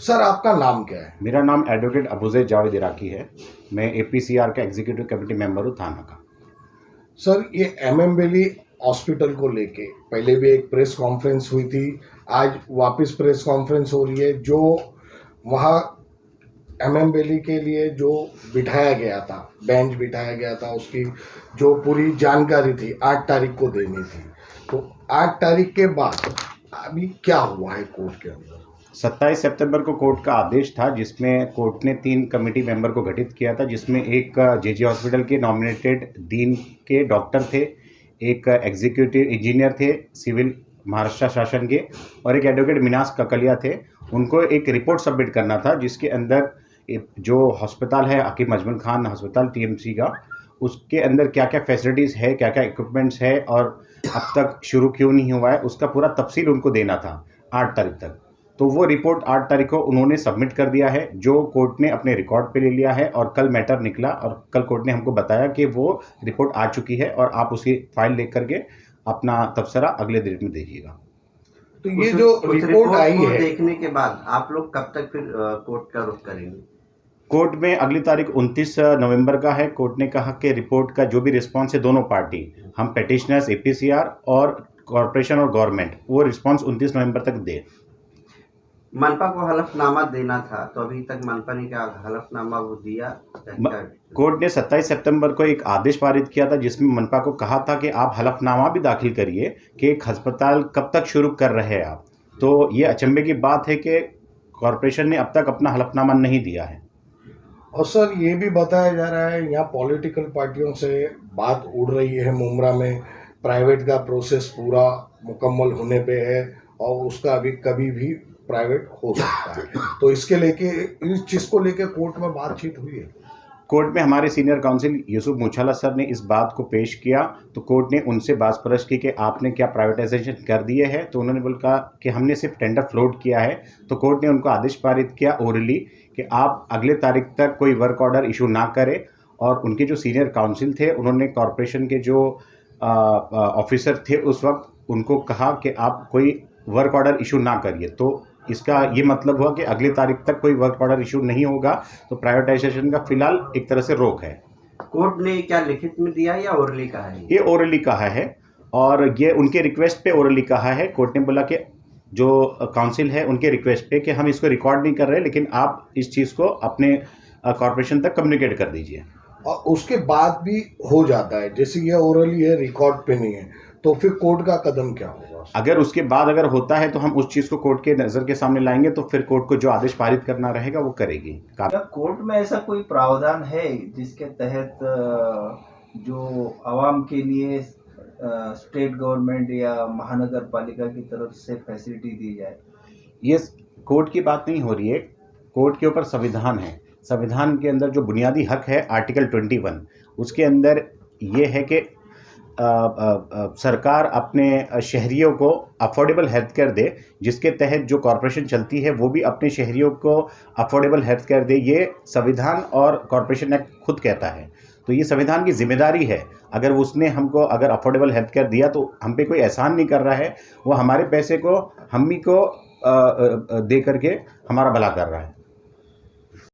Sir आपका नाम क्या है? मेरा नाम एडवोकेट अबूज़ैद जावेद इराकी है। मैं APCR का एग्जीक्यूटिव कमेटी मेंबर हूँ थाना का। सर ये MM वैली हॉस्पिटल को लेके पहले भी एक प्रेस कॉन्फ्रेंस हुई थी, आज वापस प्रेस कॉन्फ्रेंस हो रही है। जो वहाँ MM वैली के लिए जो बिठाया गया था, बेंच बिठाया गया था, उसकी जो पूरी जानकारी थी 8 तारीख को देनी थी। तो 8 तारीख के बाद अभी क्या हुआ है कोर्ट के अंदर? 27 सितंबर को कोर्ट का आदेश था जिसमें कोर्ट ने 3 कमेटी मेंबर को गठित किया था, जिसमें एक JJ हॉस्पिटल के नॉमिनेटेड डीन के डॉक्टर थे, एक एग्जीक्यूटिव इंजीनियर थे सिविल महाराष्ट्र शासन के, और एक एडवोकेट मिनास ककलिया थे। उनको एक रिपोर्ट सबमिट करना था जिसके अंदर जो अस्पताल है हकीम अजमल खान अस्पताल TMC का, उसके अंदर क्या क्या फैसिलिटीज़ है, क्या क्या इक्विपमेंट्स है और अब तक शुरू क्यों नहीं हुआ है, उसका पूरा तफसील उनको देना था 8 तारीख तक। तो वो रिपोर्ट 8 तारीख को उन्होंने सबमिट कर दिया है, जो कोर्ट ने अपने रिकॉर्ड पे ले लिया है, और कल मैटर निकला और कल कोर्ट ने हमको बताया कि वो रिपोर्ट आ चुकी है और आप उसकी फाइल लेकर करके अपना तबसरा अगले दिन में दीजिएगा। तो ये जो रिपोर्ट आई है, देखने के बाद आप लोग कब तक फिर कोर्ट का रुख करेंगे? कोर्ट में अगली तारीख 29 नवंबर का है। कोर्ट ने कहा कि रिपोर्ट का जो भी रिस्पांस है दोनों पार्टी, हम पेटिशनर्स APCR और कॉरपोरेशन और गवर्नमेंट, वो रिस्पांस 29 नवंबर तक दे। मनपा को हलफनामा देना था, तो अभी तक मनपा ने क्या हलफनामा वो दिया? कोर्ट ने 27 सितंबर को एक आदेश पारित किया था जिसमें मनपा को कहा था कि आप हलफनामा भी दाखिल करिए कि एक अस्पताल कब तक शुरू कर रहे हैं आप। तो ये अचंभे की बात है कि कॉरपोरेशन ने अब तक अपना हलफनामा नहीं दिया है। और सर ये भी बताया जा रहा है यहाँ पॉलिटिकल पार्टियों से बात उड़ रही है मुमरा में, प्राइवेट का प्रोसेस पूरा मुकम्मल होने पे है और उसका अभी कभी भी प्राइवेट हो सकता है। तो इसके लेके, इस चीज़ को लेके कोर्ट में बातचीत हुई है? कोर्ट में हमारे senior council Yusuf Muchhala sir ने इस बात को पेश किया, तो कोर्ट ने उनसे बात परस की कि आपने क्या प्राइवेटाइजेशन कर दिए हैं, तो उन्होंने बोला कि हमने सिर्फ टेंडर फ्लोट किया है। तो कोर्ट ने उनको आदेश पारित किया ओरली कि आप अगले तारीख तक कोई वर्क ऑर्डर इशू ना करें, और उनके जो सीनियर काउंसिल थे उन्होंने कॉरपोरेशन के जो ऑफिसर थे उस वक्त उनको कहा कि आप कोई वर्क ऑर्डर इशू ना करिए। तो इसका ये मतलब हुआ कि अगली तारीख तक कोई वर्क ऑर्डर इशू नहीं होगा, तो प्राइवेटाइजेशन का फिलहाल एक तरह से रोक है। कोर्ट ने क्या लिखित में दिया या ओरली कहा है? ये ओरली कहा है, और ये उनके रिक्वेस्ट पे ओरली कहा है। कोर्ट ने बोला कि जो काउंसिल है उनके रिक्वेस्ट पे कि हम इसको रिकॉर्ड नहीं कर रहे, लेकिन आप इस चीज़ को अपने कॉरपोरेशन तक कम्युनिकेट कर दीजिए। और उसके बाद भी हो जाता है, जैसे ये ओरली है, रिकॉर्ड पे नहीं है, तो फिर कोर्ट का कदम क्या होगा? अगर उसके बाद अगर होता है तो हम उस चीज़ को कोर्ट के नज़र के सामने लाएंगे, तो फिर कोर्ट को जो आदेश पारित करना रहेगा वो करेगी। क्या कोर्ट में ऐसा कोई प्रावधान है जिसके तहत जो आवाम के लिए स्टेट गवर्नमेंट या महानगर पालिका की तरफ से फैसिलिटी दी जाए? ये कोर्ट की बात नहीं हो रही है, कोर्ट के ऊपर संविधान है। संविधान के अंदर जो बुनियादी हक है आर्टिकल 21, उसके अंदर ये है कि सरकार अपने शहरियों को अफोर्डेबल हेल्थ केयर दे, जिसके तहत जो कॉरपोरेशन चलती है वो भी अपने शहरियों को अफोर्डेबल हेल्थ केयर दे। ये संविधान और कॉरपोरेशन एक्ट खुद कहता है, तो ये संविधान की जिम्मेदारी है। अगर उसने हमको अगर अफोर्डेबल हेल्थ केयर दिया तो हम पे कोई एहसान नहीं कर रहा है, वो हमारे पैसे को हम ही को दे करके हमारा भला कर रहा है।